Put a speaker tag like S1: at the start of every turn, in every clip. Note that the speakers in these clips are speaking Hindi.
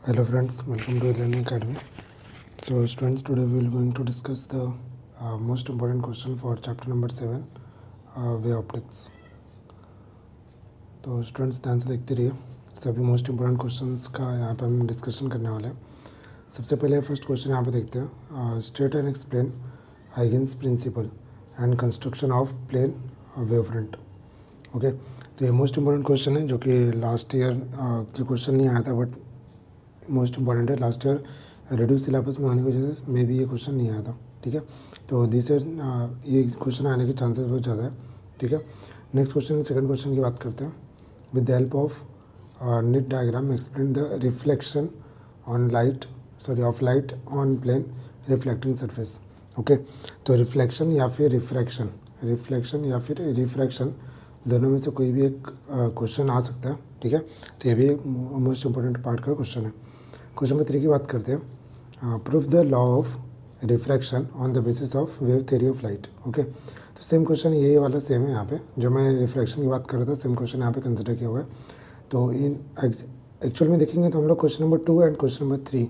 S1: Hello friends, welcome to Learning Academy. So students, today we will going to discuss the most important question for chapter number 7, wave optics. तो स्टूडेंट्स ध्यान से देखते रहिए, सभी मोस्ट इम्पोर्टेंट क्वेश्चंस का यहाँ पे हम डिस्कशन करने वाले हैं। सबसे पहले फर्स्ट क्वेश्चन यहाँ पे देखते हैं, state and explain Huygens principle and construction of plane wave front. Okay, तो ये मोस्ट इम्पोर्टेंट क्वेश्चन है जो कि लास्ट ईयर जो क्वेश्चन नहीं आया था, बट मोस्ट इम्पॉर्टेंट है। लास्ट ईयर रिड्यूस सिलेबस में होने की वजह से मे भी ये क्वेश्चन नहीं आया था। ठीक है, तो दिस ईयर ये क्वेश्चन आने के चांसेस बहुत ज़्यादा है। ठीक है, नेक्स्ट क्वेश्चन, सेकंड क्वेश्चन की बात करते हैं। With the help of neat diagram explain the reflection on light of light on plane reflecting surface. Okay, तो रिफ्लेक्शन या फिर रिफ्रैक्शन दोनों में से कोई भी एक क्वेश्चन आ सकता है। ठीक है, तो ये भी एक मोस्ट इम्पोर्टेंट पार्ट का क्वेश्चन है। क्वेश्चन नंबर 3 की बात करते हैं। Proof the law of refraction on the basis of wave theory of light. Okay, तो सेम क्वेश्चन ये वाला सेम है यहाँ पे, जो मैं रिफ्रैक्शन की बात कर रहा था, सेम क्वेश्चन यहाँ पे कंसिडर किया हुआ है। तो इन एक्चुअल में देखेंगे तो हम लोग question number 2 and question number 3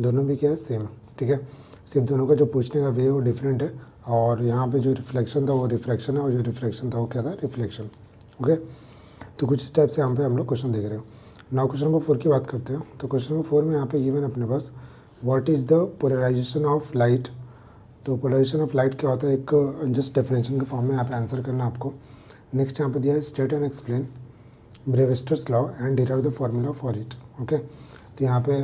S1: दोनों भी क्या है, सेम है। ठीक है, सिर्फ दोनों का जो पूछने का वे वो डिफरेंट है, और यहाँ पे जो रिफ्लेक्शन था वो रिफ्रैक्शन है, और जो रिफ्रैक्शन था वो क्या था, रिफ्लेक्शन। ओके, तो कुछ इस टाइप से यहाँ पे हम लोग क्वेश्चन देख रहे हैं। नाउ क्वेश्चन नंबर 4 की बात करते हैं। तो क्वेश्चन नंबर 4 में यहाँ पे गिवन अपने पास what is the polarisation of light. तो पोलराइजेशन ऑफ लाइट क्या होता है, एक जस्ट डेफिनेशन के फॉर्म में यहाँ पे आंसर करना आपको। नेक्स्ट यहाँ पे दिया है state and explain Brewster's law and derive the formula for it. Okay, तो यहाँ पे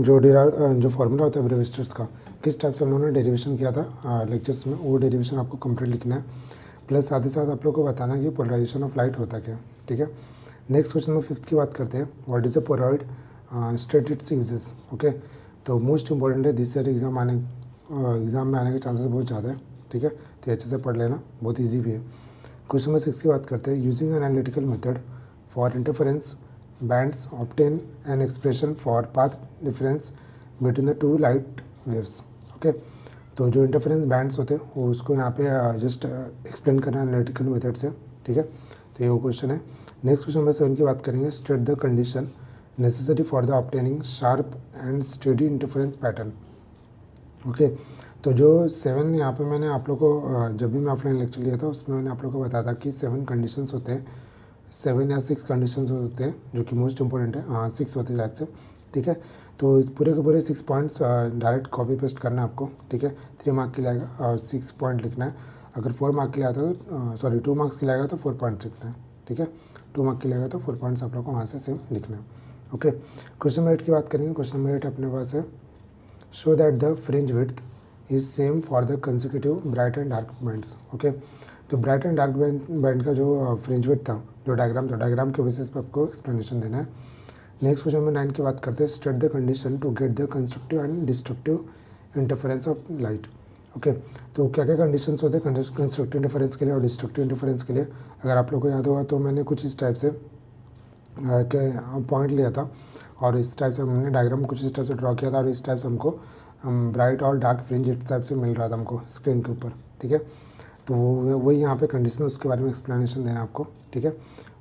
S1: जो फार्मूला होता है ब्रेविस्टर्स का, किस टाइप से हम लोगों ने डेरिवेशन किया था लेक्चर्स में, वो डेरिवेशन आपको कंप्लीट लिखना है, प्लस साथ ही साथ आप लोग को बताना है कि पोलराइजेशन ऑफ लाइट होता क्या। ठीक है, नेक्स्ट क्वेश्चन नंबर 5 की बात करते हैं। What is a Polaroid, state it's uses. Okay, तो मोस्ट इंपॉर्टेंट है, दिस ईयर एग्जाम में आने के चांसेस बहुत ज़्यादा है। ठीक है, तो अच्छे से पढ़ लेना, बहुत ईजी भी है। क्वेश्चन नंबर 6 की बात करते हैं। Using analytical method for interference bands obtain an expression for path difference between the two light waves. Okay, तो जो इंटरफेरेंस बैंड्स होते हैं वो उसको यहाँ पे जस्ट एक्सप्लेन करना एनालिटिकल मेथड से। ठीक है, तो ये वो क्वेश्चन है। नेक्स्ट क्वेश्चन नंबर 7 की बात करेंगे। State the condition necessary for the obtaining sharp and steady interference pattern. Okay, तो जो 7 यहाँ पे मैंने आप लोग को जब भी मैं ऑफलाइन लेक्चर लिया था उसमें मैंने आप लोग को बताया था कि 7 कंडीशंस होते हैं, 7 या 6 कंडीशंस होते हैं जो कि मोस्ट इंपॉर्टेंट है। हाँ, 6 होते हैं शायद से। ठीक है, तो पूरे के पूरे 6 पॉइंट्स डायरेक्ट कॉपी पेस्ट करना है आपको। ठीक है, 3 मार्क के लिए आएगा और 6 पॉइंट लिखना है। अगर 4 मार्क के लिए आता है तो 2 मार्क्स के लिए आएगा तो 4 पॉइंट्स लिखना है। ठीक है, 2 मार्क के लिए आएगा तो 4 पॉइंट्स आप लोग को वहाँ से सेम लिखना है। ओके, क्वेश्चन नंबर 8 की बात करेंगे। क्वेश्चन नंबर 8 अपने पास है, show that the fringe width is same for the consecutive bright and dark bands. Okay, तो ब्राइट एंड डार्क बैंड का जो फ्रिंज विड्थ था, जो डायग्राम था, डायग्राम के बेसिस पर आपको एक्सप्लेनेशन देना है। नेक्स्ट क्वेश्चन नंबर 9 की बात करते हैं। State the condition to get the constructive and destructive interference of light. Okay, तो क्या क्या कंडीशंस होते हैं कंस्ट्रक्टिव इंटरफेरेंस के लिए और डिस्ट्रक्टिव इंटरफेरेंस के लिए। अगर आप लोग को याद होगा तो मैंने कुछ इस टाइप से पॉइंट लिया था, और इस टाइप से हमने डायग्राम कुछ इस टाइप से ड्रॉ किया था, और इस टाइप से हमको ब्राइट और डार्क फ्रिंज इस टाइप से मिल रहा था हमको स्क्रीन के ऊपर। ठीक है, तो वही यहाँ पे कंडीशन, उसके बारे में एक्सप्लेनेशन देना आपको। ठीक है,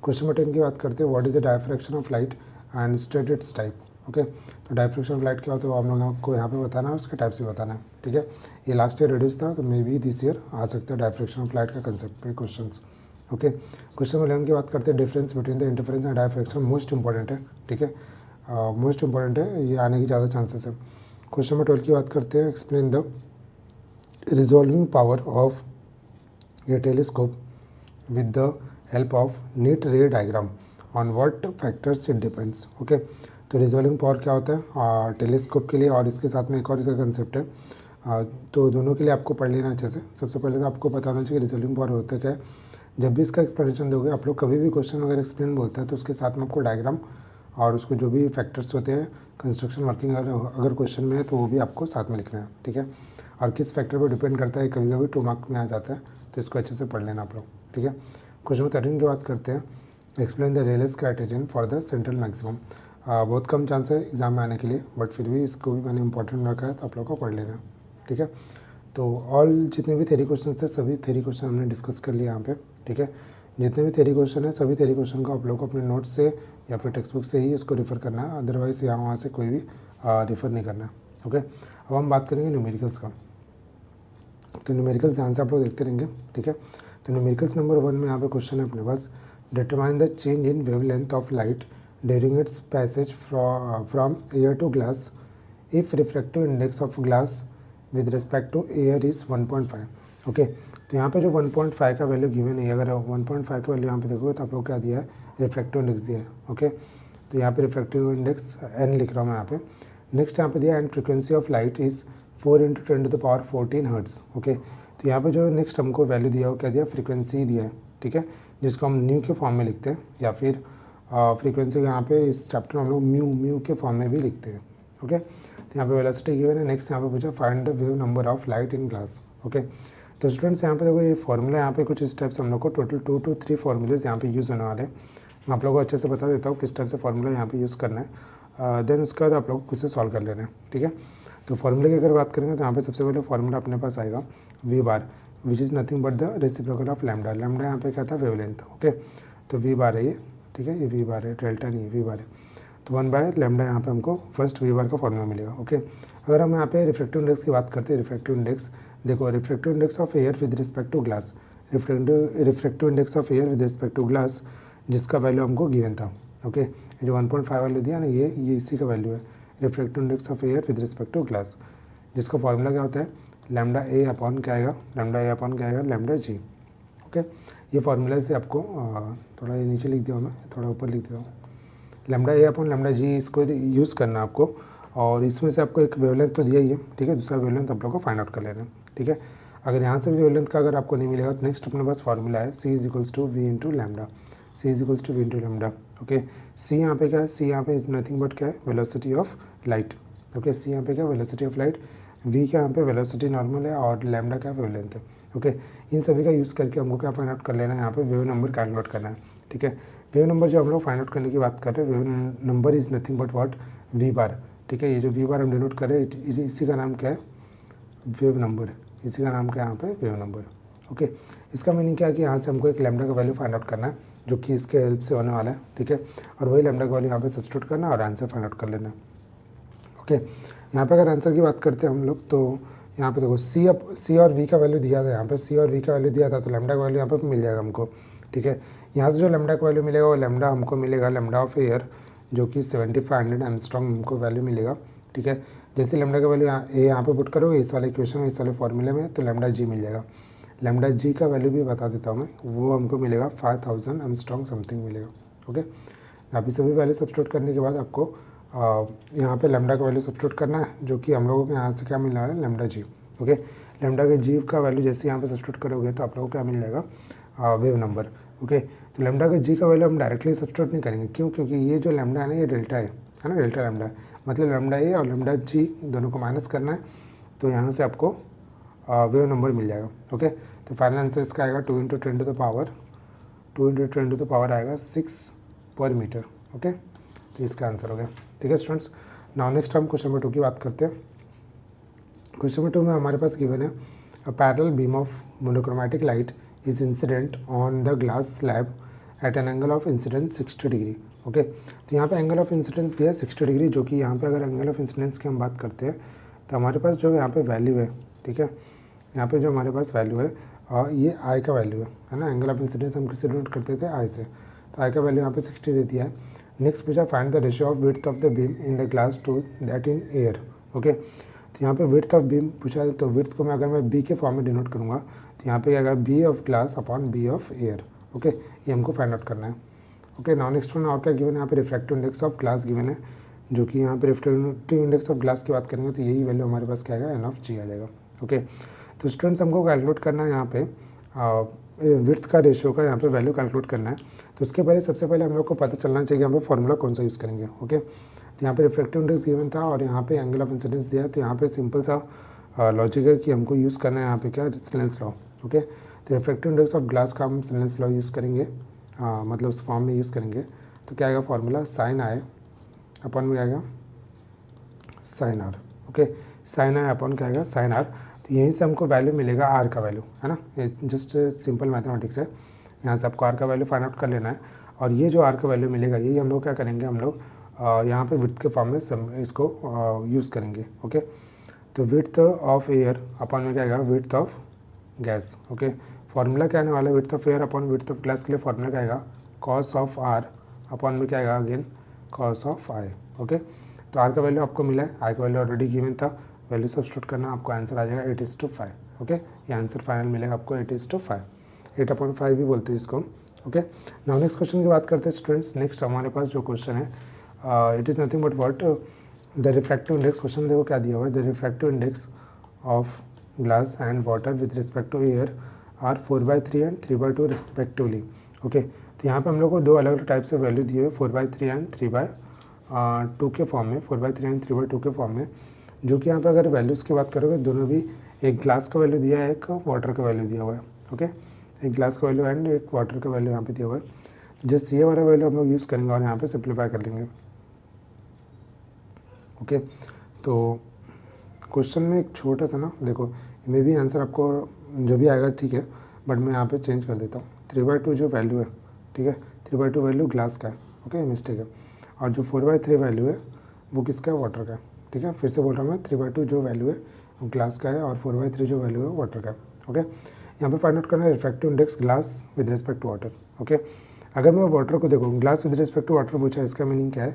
S1: क्वेश्चन नंबर 10 की बात करते हैं। What is the diffraction of light and state it's type. Okay, तो डायफ्रैक्शन ऑफ लाइट क्या होता है वो हम लोगों को यहाँ पे बताना है, उसके टाइप से बताना है। ठीक है, ये लास्ट ईयर रिड्यूस था, तो मे बी दिस ईयर आ सकता है डायफ्रैक्शन ऑफ लाइट का कंसेप्ट पे क्वेश्चन। ओके, क्वेश्चन नंबर 11 की बात करते हैं। Difference between the interference and diffraction most important है। ठीक है, मोस्ट इंपॉर्टेंट है, ये आने की ज़्यादा चांसेस है। क्वेश्चन नंबर 12 की बात करते हैं। Explain the resolving power of a telescope with the help of neat ray diagram on what factors it depends. Okay, तो रिजॉल्विंग पावर क्या होता है टेलीस्कोप के लिए, और इसके साथ में एक और इसका कंसेप्ट है, तो दोनों के लिए आपको पढ़ लेना अच्छे से। सबसे पहले तो आपको पता होना चाहिए रिजॉल्विंग पावर होता है क्या है। जब भी इसका एक्सप्लेनेशन दोगे आप लोग, कभी भी क्वेश्चन अगर एक्सप्लेन बोलता है तो उसके साथ में आपको डायग्राम और उसको जो भी फैक्टर्स होते हैं कंस्ट्रक्शन वर्किंग अगर क्वेश्चन में है तो वो भी आपको साथ में लिखना है। ठीक है, और किस फैक्टर पर डिपेंड करता है, कभी कभी 2 मार्क में आ जाता है, तो इसको अच्छे से पढ़ लेना आप लोग। ठीक है, क्वेश्चन नंबर 13 की बात करते हैं। Explain the Rayleigh's criterion for the central maximum. बहुत कम चांस है एग्जाम में आने के लिए, बट फिर भी इसको भी मैंने इंपॉर्टेंट रखा है, तो आप लोग को पढ़ लेना। ठीक है, तो ऑल जितने भी थ्योरी क्वेश्चन थे सभी थ्योरी क्वेश्चन हमने डिस्कस कर लिया यहाँ पे। ठीक है, जितने भी थ्योरी क्वेश्चन है सभी थ्योरी क्वेश्चन को आप लोग को अपने नोट्स से या फिर टेक्स्ट बुक से ही इसको रेफ़र करना है, अदरवाइज़ यहाँ वहाँ से कोई भी रेफ़र नहीं करना है। ओके, अब हम बात करेंगे न्यूमेरिकल्स का। तो न्यूमेरिकल्स ध्यान से आप लोग देखते रहेंगे, ठीक है। तो न्यूमेरिकल्स नंबर 1 में यहाँ पे क्वेश्चन है अपने पास, determine the change in wavelength of light during its passage from air to glass if refractive index of glass with respect to air is 1.5। Okay, तो यहाँ पे जो 1.5 का वैल्यू गिवन है, अगर 1.5 का वैल्यू यहाँ पे देखोगे तो आप लोग क्या दिया है, रिफ्रैक्टिव इंडेक्स दिया है। ओके, तो यहाँ पे रिफ्रैक्टिव इंडेक्स n लिख रहा हूँ मैं यहाँ पे। नेक्स्ट यहाँ पे दिया and frequency of light is 4 × 10⁻14 hertz. Okay, तो यहाँ पे जो नेक्स्ट हमको वैल्यू दिया हो क्या दिया, फ्रीक्वेंसी दिया है, ठीक है, जिसको हम न्यू के फॉर्म में लिखते हैं या फिर फ्रीक्वेंसी को यहाँ पे इस चैप्टर में हम लोग म्यू के फॉर्म में भी लिखते हैं। ओके, तो यहाँ पे वेलोसिटी गिवन है। नेक्स्ट यहाँ पे पूछा find the wave number of light in glass. Okay, तो स्टूडेंट्स यहाँ पे देखो ये फॉर्मूला, यहाँ पे कुछ स्टेप्स हम लोग को टोटल 2 to 3 फार्मूलेज यहाँ पे यूज़ होने वाले हैं। मैं आप लोगों को अच्छे से बता देता हूँ किस टाइप से फार्मूला यहाँ पे यूज़ करना है, देन उसके बाद आप लोग खुद से सॉल्व कर लेना है, ठीक है। तो फार्मूले की अगर बात करेंगे तो यहाँ पे सबसे पहले फार्मूला अपने पास आएगा V bar which is nothing but the reciprocal of lambda. Lambda यहाँ पे क्या था, वेवलेंथ। ओके, तो वी बार है ये, ठीक है, ये वी बार है, डेल्टा नहीं है, वी बार है। तो 1 लैम्डा यहाँ पे हमको फर्स्ट वी बार का फार्मूला मिलेगा। ओके, अगर हम यहाँ पे रिफ्रैक्टिव इंडेक्स की बात करते हैं, रिफ्रैक्टिव इंडेक्स देखो, refractive index of air with respect to glass, refractive index of air with respect to glass जिसका वैल्यू हमको गिवन था। ओके, ये जो 1.5 वैल्यू दिया ना, ये इसी का वैल्यू है, refractive index of air with respect to glass, जिसका फार्मूला क्या होता है, लैम्डा ए अपॉन क्या आएगा, लैम्डा ए अपॉन क्या आएगा, लैम्डा जी। ओके, ये फार्मूला से आपको थोड़ा ये नीचे लिख दिया मैं, थोड़ा ऊपर लिख देता हूँ, लैम्डा ए अपॉन लैम्डा जी, इसको यूज़ करना है आपको। और इसमें से आपको एक वेवलेंथ तो दिया ही है, ठीक है, दूसरा वेवलेंथ आप लोग को फाइंड आउट कर लेना है, ठीक है। अगर यहाँ से भी वेवलेंथ का अगर आपको नहीं मिलेगा तो नेक्स्ट अपने पास फार्मूला है C = V × lambda, C = V × lambda. Okay, C यहाँ पे क्या है, C यहाँ पे इज नथिंग बट क्या है, velocity of light. Okay, C यहाँ पे क्या, वेलोसिटी ऑफ लाइट, V क्या यहाँ पे वेलोसिटी नॉर्मल है और लैम्डा क्या वेवलेंथ है। ओके, इन सभी का यूज़ करके हमको क्या फाइंड आउट कर लेना है, यहाँ पे वेव नंबर कैलकुलेट करना है, ठीक है। वेव नंबर जो हम लोग फाइंड आउट करने की बात कर रहे हैं, wave number is nothing but what, v bar, ठीक है। ये जो वी बार हम डिनोट कर रहे हैं इसी का नाम क्या है, वेव नंबर, इसी का नाम क्या है यहाँ पे, वेव नंबर। ओके, इसका मीनिंग क्या है कि यहाँ से हमको एक लैम्डा का वैल्यू फाइंड आउट करना है जो कि इसके हेल्प से होने वाला है, ठीक है, और वही लैम्डा का वैल्यू यहाँ पे सब्स्टिट्यूट करना और आंसर फाइंड आउट कर लेना है। ओके, यहाँ पे अगर आंसर की बात करते हैं हम लोग तो यहाँ पे देखो C और V का वैल्यू दिया था, यहाँ पे C और V का वैल्यू दिया था, तो लैम्डा का वैल्यू यहाँ पे मिल जाएगा हमको, ठीक है। यहाँ से जो लैम्डा का वैल्यू मिलेगा वो लैम्डा हमको मिलेगा लैम्डा ऑफ एयर जो कि 7500 एंगस्ट्रॉम हमको वैल्यू मिलेगा, ठीक है। जैसे लैम्डा का वैल्यू यहाँ पे पुट करोगे इस वाले इक्वेशन में, इस वाले फॉर्मूले में, तो लैम्डा जी मिल जाएगा। लैम्डा जी का वैल्यू भी बता देता हूँ मैं, वो हमको मिलेगा 5000 एंगस्ट्रॉम समथिंग मिलेगा। ओके, यहाँ पे सभी वैल्यू सब्स्टिट्यूट करने के बाद आपको यहाँ पे लैम्डा का वैल्यू सब्स्टिट्यूट करना है जो कि हम लोगों को यहाँ से क्या मिल रहा है, लैम्डा जी। ओके, लैम्डा के जी का वैल्यू जैसे यहाँ पे सब्स्टिट्यूट करोगे तो आप लोगों को क्या मिल जाएगा, वेव नंबर। ओके, तो लैम्डा के जी का वैल्यू हम डायरेक्टली सब्स्टिट्यूट नहीं करेंगे, क्यों, क्योंकि ये जो लैम्डा है ना, ये डेल्टा है ना, डेल्टा लैम्डा है, मतलब लैम्डा ए और लैम्डा जी दोनों को माइनस करना है, तो यहाँ से आपको वेव नंबर मिल जाएगा। ओके, तो फाइनल आंसर इसका आएगा 2 × 10 आएगा 6 पर मीटर। ओके, तो इसका आंसर हो गया, ठीक है स्टूडेंट्स। नाउ नेक्स्ट हम क्वेश्चन नंबर 2 की बात करते हैं। क्वेश्चन नंबर 2 में हमारे पास गिवन है a parallel beam of monochromatic light is incident on the glass slab at an angle of incidence 60 degree. Okay, तो यहाँ पे एंगल ऑफ इंसिडेंस दिया है 60 डिग्री, जो कि यहाँ पे अगर एंगल ऑफ इंसिडेंस की हम बात करते हैं तो हमारे पास जो यहाँ पे वैल्यू है, ठीक है, यहाँ पे जो हमारे पास वैल्यू है ये आई का वैल्यू है ना, एंगल ऑफ इंसिडेंस हम किससे डिनोट करते थे, आई से, तो आई का वैल्यू यहाँ पे 60 दे दिया है। नेक्स्ट पूछा find the ratio of width of the beam in the glass to that in air. Okay, तो यहाँ पे विड्थ ऑफ बीम पूछा है, तो विड्थ को मैं अगर मैं बी के फॉर्म में डिनोट करूँगा तो यहाँ पे क्या आएगा, B of glass upon B of air. Okay, ये हमको फाइंड आउट करना है। ओके, नाउ नेक्स्ट वन और क्या गिवन है, यहाँ पे refractive index of glass given है, जो कि यहाँ पे रिफ्रैक्टिव इंडेक्स ऑफ ग्लास की बात करेंगे तो यही वैल्यू हमारे पास क्या आएगा, एन ऑफ जी आ जाएगा। ओके, तो स्टूडेंट्स हमको कैलकुलेट करना है यहाँ पे विड्थ का रेशियो का यहाँ पे वैल्यू कैलकुलेट करना है। तो उसके पहले सबसे पहले हम लोग को पता चलना चाहिए यहाँ पे फॉर्मूला कौन सा यूज़ करेंगे। ओके, तो यहाँ पे रिफ्रैक्टिव इंडेक्स गिवन था और यहाँ पे एंगल ऑफ इंसिडेंस दिया है, तो यहाँ पे सिंपल सा लॉजिक है कि हमको यूज़ करना है यहाँ पे क्या, स्नेल्स लॉ। ओके, तो रिफ्रैक्टिव इंडेक्स ऑफ ग्लास का हम स्नेल्स लॉ यूज़ करेंगे, मतलब उस फॉर्म में यूज़ करेंगे, तो क्या आएगा फॉर्मूला, साइन आई अपॉन में आएगा sine r. Okay, sine i upon क्या आएगा, साइन आर। तो यहीं से हमको वैल्यू मिलेगा आर का वैल्यू, है ना, जस्ट सिंपल मैथमेटिक्स है। यहाँ से आपको आर का वैल्यू फाइंड आउट कर लेना है, और ये जो आर का वैल्यू मिलेगा यही हम लोग क्या करेंगे, हम लोग यहाँ पे विड्थ के फॉर्म में इसको यूज़ करेंगे। ओके, तो विड्थ ऑफ एयर अपॉन में क्या आएगा, width of gas. Okay, formula क्या आने वाला है, width of air upon width of glass के लिए फॉर्मूला क्या आएगा, कॉस ऑफ आर अपॉन में क्या आएगा, again cos of I. Okay, तो आर का वैल्यू आपको मिला है, आई का वैल्यू ऑलरेडी गिवन था, वैल्यू सब्स्टिट्यूट करना, आपको आंसर आ जाएगा 8:5। ओके, ये आंसर फाइनल मिलेगा आपको 8:5, 8/5 भी बोलते हैं इसको। ओके, नाउ नेक्स्ट क्वेश्चन की बात करते हैं स्टूडेंट्स। नेक्स्ट हमारे पास जो क्वेश्चन है it is nothing but what the refractive index. Question देखो क्या दिया हुआ है, the refractive index of glass and water with respect to air are 4/3 and 3/2 respectively. Okay, तो यहाँ पे हम लोग को दो अलग अलग टाइप से वैल्यू दिए हुए 4/3 एंड 3/2 के फॉर्म में, 4/3 एंड 3/2 के फॉर्म में, जो कि यहाँ पे अगर वैल्यूज़ की बात करोगे दोनों भी, एक ग्लास का वैल्यू दिया है, एक वाटर का वैल्यू दिया हुआ है। ओके, एक ग्लास का वैल्यू एंड एक वाटर का वैल्यू यहाँ पे दिया हुआ है। जस्ट ये वाला वैल्यू हम लोग यूज़ करेंगे और यहाँ पे सिंप्लीफाई कर लेंगे। ओके, तो क्वेश्चन में एक छोटा सा ना, देखो मे भी आंसर आपको जो भी आएगा ठीक है, बट मैं यहाँ पे चेंज कर देता हूँ। 3/2 जो वैल्यू है, ठीक है, 3/2 वैल्यू ग्लास का है। ओके, मिस्टेक है, और जो 4/3 वैल्यू है वो किसका है, वाटर का है। ठीक है, फिर से बोल रहा हूँ मैं, 3/2 जो वैल्यू है वो ग्लास का है और 4/3 जो वैल्यू है वाटर का है। ओके, यहाँ पे फाइंड आउट करना है refractive index glass with respect to water. Okay, अगर मैं वाटर को देखो, glass with respect to water पूछा, इसका मीनिंग क्या है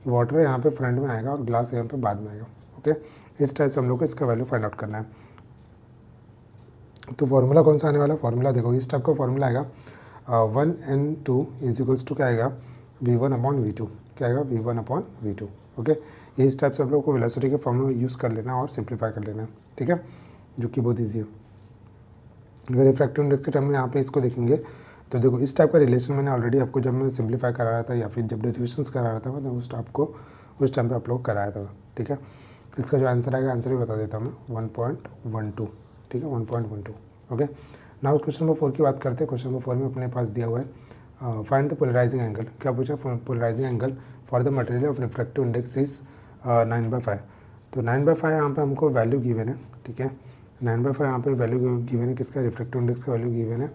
S1: कि वाटर यहाँ पे फ्रंट में आएगा और ग्लास यहाँ पे बाद में आएगा। ओके, इस टाइप से हम लोग को इसका वैल्यू फाइंड आउट करना है। तो फार्मूला कौन सा आने वाला, फार्मूला देखो इस टाइप का फार्मूला आएगा 1n2 = क्या आएगा, v1/v2, क्या आएगा, v1/v2। ओके, इस टाइप से आप लोग को वेलोसिटी के फॉर्मूला यूज़ कर लेना और सिंप्लीफाई कर लेना है। ठीक है, जो कि बहुत ईजी है। अगर रिफ्रैक्टिव इंडेक्स के टाइम में यहाँ पे इसको देखेंगे तो देखो इस टाइप का रिलेशन मैंने ऑलरेडी आपको जब मैं सिंप्लीफाई करा रहा था या फिर जब डेरिवेशंस करा रहा था मैं, उस टाइम पे आप लोग कराया था। ठीक है, इसका जो आंसर आएगा, आंसर भी बता देता हूँ मैं, 1.12। ठीक है, 1.12। ओके, नाउ क्वेश्चन नंबर 4 की बात करते हैं। क्वेश्चन नंबर 4 में अपने पास दिया हुआ है फाइंड द पोलराइजिंग एंगल। क्या पूछा, polarising angle for the material of refractive index is 9/5। तो 9/5 यहाँ पे हमको वैल्यू गिवन है। ठीक है, 9/5 यहाँ पे वैल्यू गिवन है, किसका, रिफ्रैक्टिव इंडेक्स का वैल्यू गिवन है,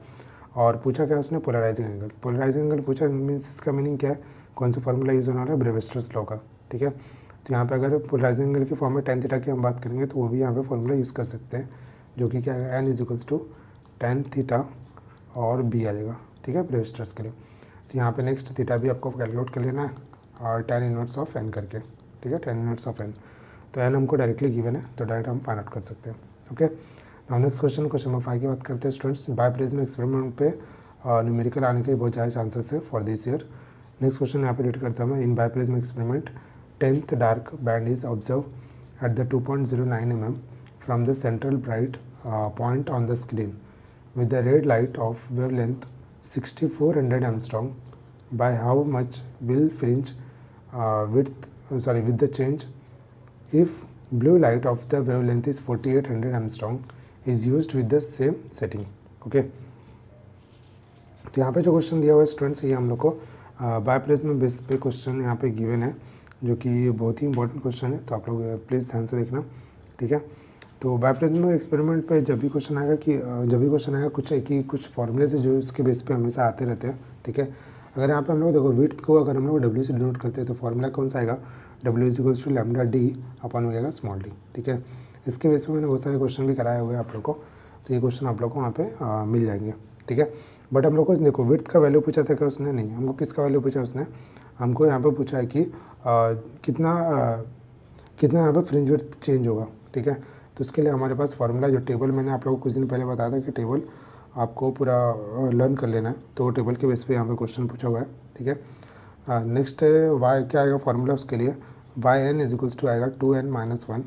S1: और पूछा क्या उसने, पोलराइजिंग एंगल। पोलराइजिंग एंगल पूछा मीन्स इसका मीनिंग क्या है, कौन सा फॉर्मूला यूज़ होने वाला है, ब्रेविस्टर्स लॉ का। ठीक है, तो यहाँ पे अगर पोलराइजिंग एंगल की फॉर्म में tan थीटा की हम बात करेंगे तो वो भी यहाँ पे फॉर्मूला यूज़ कर सकते हैं, जो कि क्या है, n = tan थीटा और b आ जाएगा। ठीक है, ब्रेविस्टर्स के लिए। तो यहाँ पे नेक्स्ट थीटा भी आपको कैलकुलेट कर लेना है और tan इनवर्स ऑफ n करके। ठीक है, tan इनवर्स ऑफ n, तो n हमको डायरेक्टली गिवन है तो डायरेक्ट हम फाइंड आउट कर सकते हैं। Okay, now next question number 5 की बात करते हैं स्टूडेंट्स। बायप्रिज्म एक्सपेरिमेंट पे न्यूमेरिकल आने के बहुत ज़्यादा चांसेस है for this year. Next question यहाँ पे रीड करता हूँ मैं। इन बायप्रिज्म experiment 10th dark band is observed at the 2.09 mm from the central bright point on the screen with the red light of wavelength 6400 angstrom. By how much will fringe with the change if blue light of the wavelength is 4800 angstrom is used with the same setting? Okay, तो यहाँ पे जो क्वेश्चन दिया हुआ है स्टूडेंट्स, ये हम लोग को बायप्रिज्म बेस पे क्वेश्चन यहाँ पे गिवन है, जो कि बहुत ही इंपॉर्टेंट क्वेश्चन है, तो आप लोग प्लीज़ ध्यान से देखना। ठीक है, तो बायप्रिज्म एक्सपेरिमेंट पे जब भी क्वेश्चन आएगा कुछ फॉर्मूले से जो इसके बेस पे हमेशा आते रहते हैं। ठीक है, अगर यहाँ पे हम लोग देखो विड्थ को अगर हम लोग W से डिनोट करते हैं तो फॉर्मूला कौन सा आएगा, W = λd अपन हो जाएगा स्मॉल d। ठीक है, इसके बेस पे मैंने बहुत सारे क्वेश्चन भी कराए हुए हैं आप लोग को, तो ये क्वेश्चन आप लोग को वहाँ पे मिल जाएंगे। ठीक है, बट हम लोग को देखो विड्थ का वैल्यू पूछा था क्या उसने, नहीं, हमको किसका वैल्यू पूछा उसने, हमको यहाँ पे पूछा है कि कितना यहाँ पे फ्रिंज विड्थ चेंज होगा। ठीक है, तो उसके लिए हमारे पास फार्मूला, जो टेबल मैंने आप लोगों को कुछ दिन पहले बताया था कि टेबल आपको पूरा लर्न कर लेना है, तो वो टेबल के बेस पे यहाँ पे क्वेश्चन पूछा हुआ है। ठीक है, नेक्स्ट वाई क्या आएगा फॉर्मूला उसके लिए, yn = आएगा 2n-1,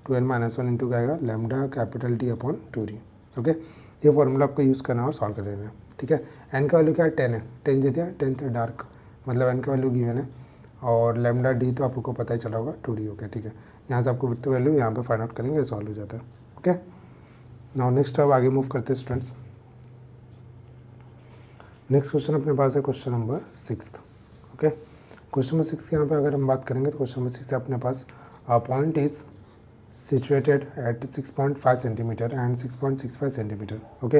S1: 2n-1 इंटू क्या आएगा, लैम्डा कैपिटल D/2d। ओके, ये फॉर्मूला आपको यूज़ करना और सॉल्व कर लेना है। ठीक है, एन का वैल्यू क्या है, 10 है, 10 दे दिया, 10th डार्क मतलब एन का वैल्यू गिवन है, और लैम्डा डी तो आपको पता ही चला होगा 2d हो गया। ठीक है, यहाँ से आपको विड्थ वैल्यू यहाँ पे फाइंड आउट करेंगे, सॉल्व हो जाता है। ओके, नाउ नेक्स्ट अब आगे मूव करते हैं स्टूडेंट्स। नेक्स्ट क्वेश्चन अपने पास है question number 6। Okay, question number 6 की यहाँ पे अगर हम बात करेंगे तो क्वेश्चन नंबर 6 अपने पास point is situated at 6.5 centimeter and 6.65 centimeter. Okay,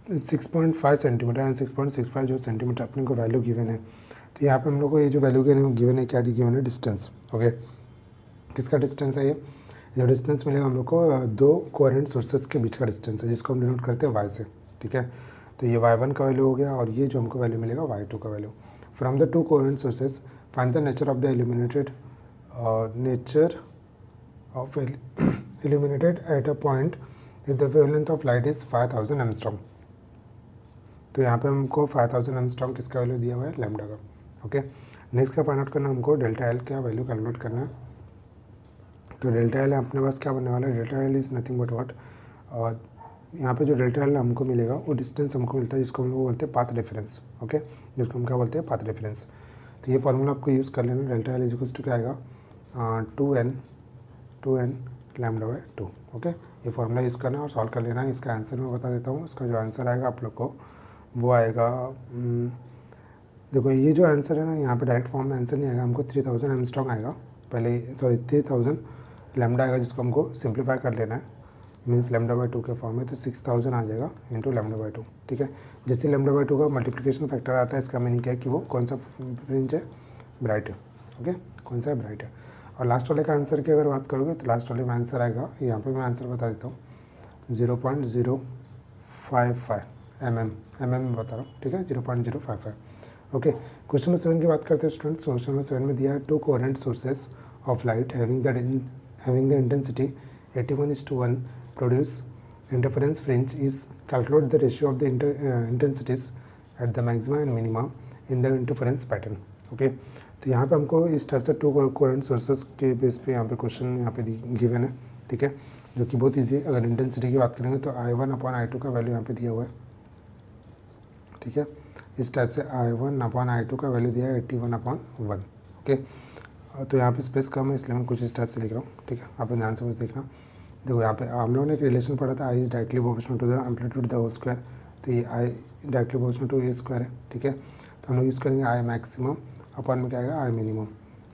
S1: 6.5 centimetre and 6.65 जो सेंटीमीटर अपने को वैल्यू गिवन है। तो यहाँ पे हम लोग को ये जो वैल्यू गिवन है क्या गिवन है, डिस्टेंस। ओके, किसका डिस्टेंस है ये जो डिस्टेंस मिलेगा हम लोग को दो कोहेरेंट सोर्सेज के बीच का डिस्टेंस है, जिसको हम डिनोट करते हैं y से। ठीक है, तो ये y1 का वैल्यू हो गया और ये जो हमको वैल्यू मिलेगा y2 का value. From the two coherent sources find the nature of the illuminated at a point if the wavelength of light is 5000 angstrom. तो यहाँ पे हमको 5000 एंगस्ट्रॉम किसका वैल्यू दिया हुआ है, लैम्डा का। ओके, नेक्स्ट का फाइंड आउट करना हमको डेल्टा एल का वैल्यू कैलकुलेट करना है। तो डेल्टा एल अपने पास क्या बनने वाला है, delta L is nothing but what, और यहाँ पे जो डेल्टा एल हमको मिलेगा वो डिस्टेंस हमको मिलता है जिसको हम लोग बोलते हैं पाथ रेफरेंस। ओके, जिसको हम क्या बोलते हैं, पाथ रेफरेंस। तो ये फॉर्मूला आपको यूज़ कर लेना, डेल्टा एल इक्वल्स टू क्या आएगा 2n लैम्डा बाय 2। ओके, ये फॉर्मूला यूज़ करना और सॉल्व कर लेना है। इसका आंसर मैं बता देता हूँ। इसका जो आंसर आएगा आप लोग को वो आएगा, देखो ये जो आंसर है ना, यहाँ पे डायरेक्ट फॉर्म में आंसर नहीं आएगा, हमको 3000 एंगस्ट्रॉम आएगा पहले, सॉरी 3000 लैम्डा आएगा जिसको हमको सिंप्लीफाई कर लेना है, मीन्स लैम्डा बाय 2 के फॉर्म में। तो 6000 आ जाएगा इंटू लैम्डा बाय 2। ठीक है, जैसे लैम्डा बाय 2 का मल्टीप्लिकेशन फैक्टर आता है, इसका मीनिंग क्या है कि वो कौन सा फ्रिंज है, ब्राइट है। ओके, कौन सा है, ब्राइट है। और लास्ट वाले का आंसर की अगर बात करोगे तो लास्ट वाले में आंसर आएगा, यहाँ पे मैं आंसर बता देता हूँ 0.055 mm में बता रहा हूँ। ठीक है, 0.055। ओके, क्वेश्चन नंबर 7 की बात करते हैं स्टूडेंट्स। क्वेश्चन नंबर 7 में दिया है to coherent sources of light having the intensity 81:1 produce interference fringe is calculate the ratio of the intensities at the maxima and minima in the interference pattern. Okay, तो यहाँ पे हमको इस टाइप से टू कोहेरेंट सोर्सेज के बेस पे यहाँ पे क्वेश्चन यहाँ पे गिवन है। ठीक है, जो कि बहुत ईजी है। अगर इंटेंसिटी की बात करेंगे तो I1/I2 का वैल्यू यहाँ पे दिया हुआ है। ठीक है, इस टाइप से I1/I2 का वैल्यू दिया है 81/1। ओके, तो यहाँ पे स्पेस कम है इसलिए मैं कुछ इस टाइप से लिख रहा हूँ। ठीक है, आप ध्यान से बस देखना। देखो यहाँ पे हम लोगों ने एक रिलेशन पढ़ा था, I is directly proportional to the amplitude the whole square. तो ये I directly proportional to A square है। ठीक है, तो हम लोग यूज़ करेंगे I मैक्सिमम अपॉन में क्या आएगा, I मिनिमम।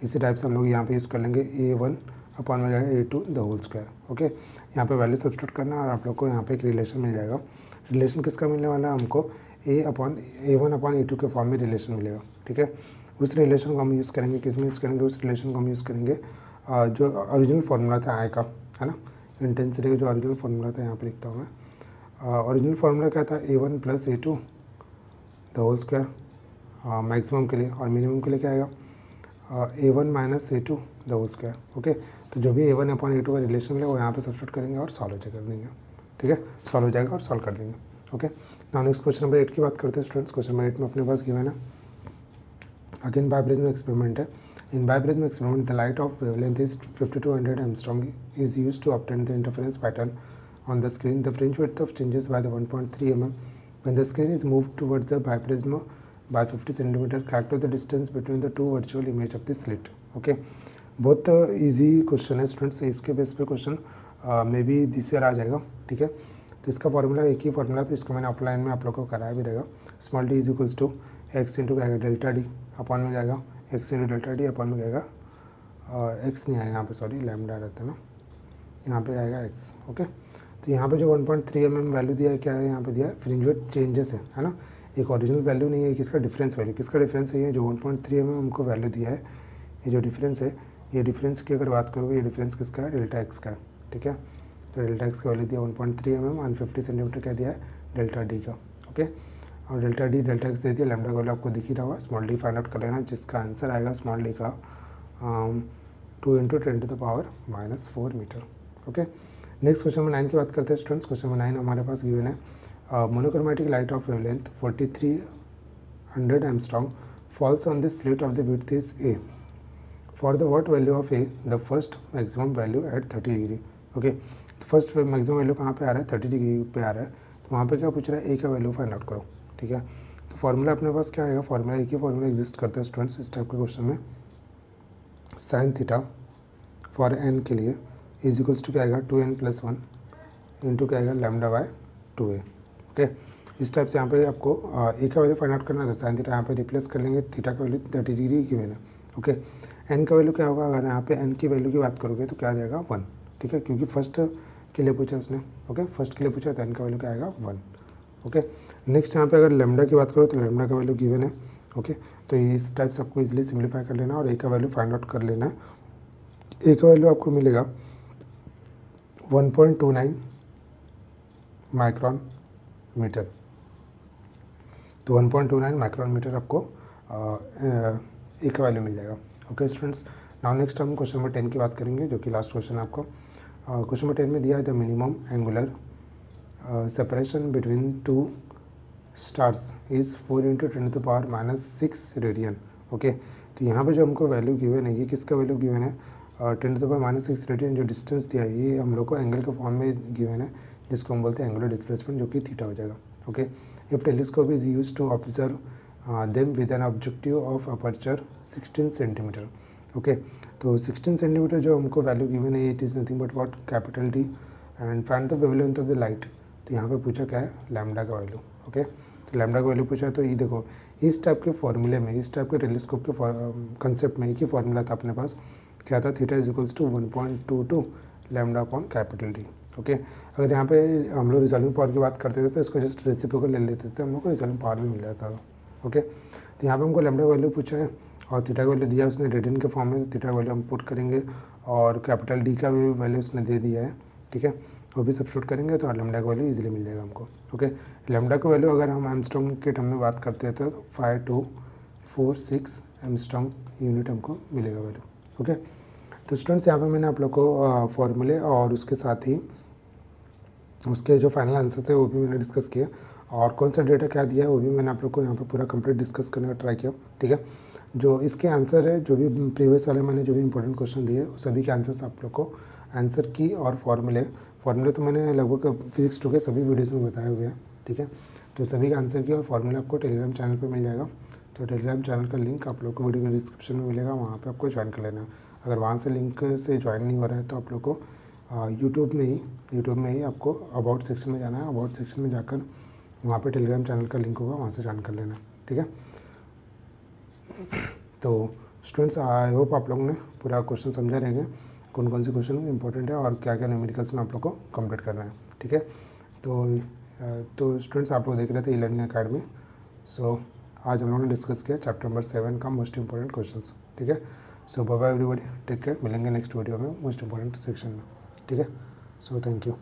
S1: इसी टाइप से हम लोग यहाँ पे यूज़ कर लेंगे A1 अपॉन में जाएगा A2 the whole square. Okay, यहाँ पे वैल्यू सब्स्टिट्यूट करना और आप लोग को यहाँ पे एक रिलेशन मिल जाएगा। रिलेशन किसका मिलने वाला है, हमको A1/A2 के फॉर्म में रिलेशन मिलेगा। ठीक है, उस रिलेशन को हम यूज़ करेंगे, किस में यूज़ करेंगे, उस रिलेशन को हम यूज़ करेंगे जो ओरिजिनल फार्मूला था I का, है ना, इंटेंसिटी का जो ओरिजिनल फार्मूला था, यहाँ पे लिखता हूँ मैं। ओरिजिनल फार्मूला क्या था, A1 + A2 the whole square maximum के लिए, और मिनिमम के लिए क्या आएगा A1 - A2 the whole square. Okay, तो जो भी A1/A2 का रिलेशन मिलेगा वो यहाँ पे सब्स्टिट्यूट करेंगे और सॉल्व कर देंगे। ठीक है, सॉल्व हो जाएगा और सॉल्व कर देंगे। Okay, now next question number 8 की बात करते हैं स्टूडेंट्स। क्वेश्चन नंबर 8 में अपने पास गिवन है अगेन बाइप्रिज्म एक्सपेरिमेंट है। In biprism experiment the light of wavelength is 5200 angstrom is used to obtain the interference pattern on the screen. The fringe width of changes by the 1.3 mm when the screen is moved towards the biprism by 50 cm. Calculate the distance between the two virtual image of the slit. Okay, बहुत इजी क्वेश्चन है स्टूडेंट्स। इसके बेस पे question may be this year आ जाएगा। ठीक है, तो इसका फॉर्मूला एक ही फॉर्मूला था, इसको मैंने ऑफलाइन में आप लोग को कराया भी रहेगा। Small d is equals to x into क्या आएगा, डेल्टा डी अपॉन में जाएगा x into delta D upon में जाएगा x नहीं आएगा यहाँ पे, सॉरी लैम्डा रहता है ना, यहाँ पे आएगा x। ओके, तो यहाँ पे जो 1.3 mm वैल्यू दिया है, क्या है यहाँ पे दिया है, फ्रिंज विड्थ चेंजेस है ना, एक ओरिजिनल वैल्यू नहीं है, किसका डिफरेंस वैल्यू, किसका डिफरेंस है, ये जो 1.3 mm हमको वैल्यू दिया है, ये जो डिफरेंस है, ये डिफरेंस की अगर बात करोगे, ये डिफरेंस किसका है, डेल्टा एक्स का है। ठीक है, तो डेल्टा एक्स का वैल्यू दिया 1.3 mm और 50 सेंटीमीटर क्या दिया है, डेल्टा डी का। ओके, और डेल्टा डी डेल्टा एक्स दे दिया, लैम्डा का वैल्यू आपको दिख ही रहा होगा। स्मॉल डी फाइंड आउट कर लेना, जिसका आंसर आएगा स्मॉल डी का 2 × 10⁻⁻4 metre. Okay, next question number 9 की बात करते हैं स्टूडेंट्स। क्वेश्चन नंबर 9 हमारे पास गिवन है monochromatic light of wavelength 4300 angstrom falls on the slit of the width is A। For the what value of A the first maximum value at 30 degree. Okay, first maximum value कहाँ पे आ रहा है, 30 डिग्री पे आ रहा है। तो वहाँ पे क्या पूछ रहा है, A का वैल्यू फाइंड आउट करो। ठीक है, तो फॉर्मूला अपने पास क्या आएगा, फॉर्मूला एक ही फॉर्मूला एग्जिस्ट करता है स्टूडेंट्स इस टाइप के क्वेश्चन में। साइन थीटा फॉर n के लिए इज इक्वल्स टू क्या आएगा, 2n + 1 इंटू क्या आएगा, लैम्डा बाय 2a। ओके, इस टाइप से यहाँ पे आपको A का वैल्यू फाइंड आउट करना है, तो साइन थीटा यहाँ पे रिप्लेस कर लेंगे, थीटा का वैल्यू 30 डिग्री गिवन है। ओके, n का वैल्यू क्या होगा, अगर यहाँ पे n की वैल्यू की बात करोगे तो क्या देगा 1। ठीक है, क्योंकि फर्स्ट के लिए पूछा उसने। ओके, फर्स्ट के लिए पूछा तो n का वैल्यू क्या आएगा 1। ओके, नेक्स्ट यहाँ पे अगर लेमडा की बात करो तो लेमडा का वैल्यू गिवन है। ओके, तो इस टाइप से आपको इजीली सिंप्लीफाई कर लेना और ए का वैल्यू फाइंड आउट कर लेना है। ए का वैल्यू आपको मिलेगा 1.29 माइक्रोन मीटर। तो 1.29 माइक्रोन मीटर आपको ए का वैल्यू मिल जाएगा। ओके स्टूडेंट्स, नाउ नेक्स्ट हम क्वेश्चन नंबर 10 की बात करेंगे, जो कि लास्ट क्वेश्चन है आपको। क्वेश्चन नंबर 10 में दिया है the minimum angular separation between two stars is 4 × 10⁻⁻6 radian. Okay, तो यहाँ पे जो हमको वैल्यू गिवन है, ये किसका वैल्यू गिवन है? 10⁻⁻6 रेडियन जो डिस्टेंस दिया है ये हम लोग को एंगल के फॉर्म में गिवन है, जिसको हम बोलते हैं एंगुलर डिस्प्लेसमेंट, जो कि थीटा हो जाएगा। Okay, if telescope is use to observe them with an objective of aperture 16 centimetre. Okay, तो 16 सेंटीमीटर जो हमको वैल्यू गिवन है, it is nothing but what capital D and find the wavelength of the light. तो यहाँ पे पूछा क्या है? लैम्डा का वैल्यू। ओके, तो लैम्डा का वैल्यू पूछा है, तो ये देखो इस टाइप के फॉर्मूले में, इस टाइप के टेलीस्कोप के कंसेप्ट में एक ही फॉर्मूला था अपने पास, क्या था? Theta is equals to 1.22 lambda upon capital D. Okay, अगर यहाँ पे हम लोग रिजॉल्विंग पावर की बात करते थे तो इसको जस्ट रेसिप्रोकल ले लेते थे, हम लोग को रिजॉल्विंग पावर भी मिल जाता था। ओके, तो यहाँ पे हमको लैम्डा का वैल्यू पूछा है और थीटा का वैल्यू दिया है उसने रेडियन के फॉर्म में, थीटा का वैल्यू हम पुट करेंगे और कैपिटल डी का भी वैल्यू उसने दे दिया है। ठीक है, वो भी सब्स्टिट्यूट करेंगे तो लैम्डा का वैल्यू इजीली मिल जाएगा हमको। ओके, लैम्डा का वैल्यू अगर हम एंगस्ट्रॉम के टर्म में बात करते हैं तो 5246 एंगस्ट्रॉम यूनिट हमको मिलेगा वैल्यू। ओके, तो स्टूडेंट्स यहाँ पे मैंने आप लोग को फॉर्मूले और उसके साथ ही उसके जो फाइनल आंसर थे वो भी मैंने डिस्कस किया, और कौन सा डेटा क्या दिया है वो भी मैंने आप लोग को यहाँ पे पूरा कंप्लीट डिस्कस करने का ट्राई किया। ठीक है, जो इसके आंसर है, जो भी प्रीवियस वाले मैंने जो भी इंपॉर्टेंट क्वेश्चन दिए सभी के आंसर्स आप लोग को आंसर की और फॉर्मूले तो मैंने लगभग फिजिक्स 2 के सभी वीडियोज़ में बताए हुए हैं। ठीक है, तो सभी के आंसर की और फॉर्मूला आपको टेलीग्राम चैनल पर मिल जाएगा। तो टेलीग्राम चैनल का लिंक आप लोग को वीडियो के डिस्क्रिप्शन में मिलेगा, वहाँ पर आपको ज्वाइन कर लेना है। अगर वहाँ से लिंक से ज्वाइन नहीं हो रहा है तो आप लोग को यूट्यूब में ही आपको अबाउट सेक्शन में जाना है। अबाउट सेक्शन में जाकर वहाँ पे टेलीग्राम चैनल का लिंक होगा, वहाँ से ज्वाइन कर लेना। ठीक है, तो स्टूडेंट्स आई होप आप लोगों ने पूरा क्वेश्चन समझा रहेंगे, कौन कौन से क्वेश्चन इंपॉर्टेंट है और क्या क्या न्यूमेरिकल्स में आप लोग को कंप्लीट करना है। ठीक है, तो स्टूडेंट्स आप लोग देख रहे थे ई-लर्निंग अकेडमी। सो आज हम लोगों ने डिस्कस किया चैप्टर नंबर 7 का मोस्ट इंपॉर्टेंट क्वेश्चंस। ठीक है, so bye bye everybody, take care, मिलेंगे नेक्स्ट वीडियो में मोस्ट इंपॉर्टेंट सेक्शन में। ठीक है, सो थैंक यू।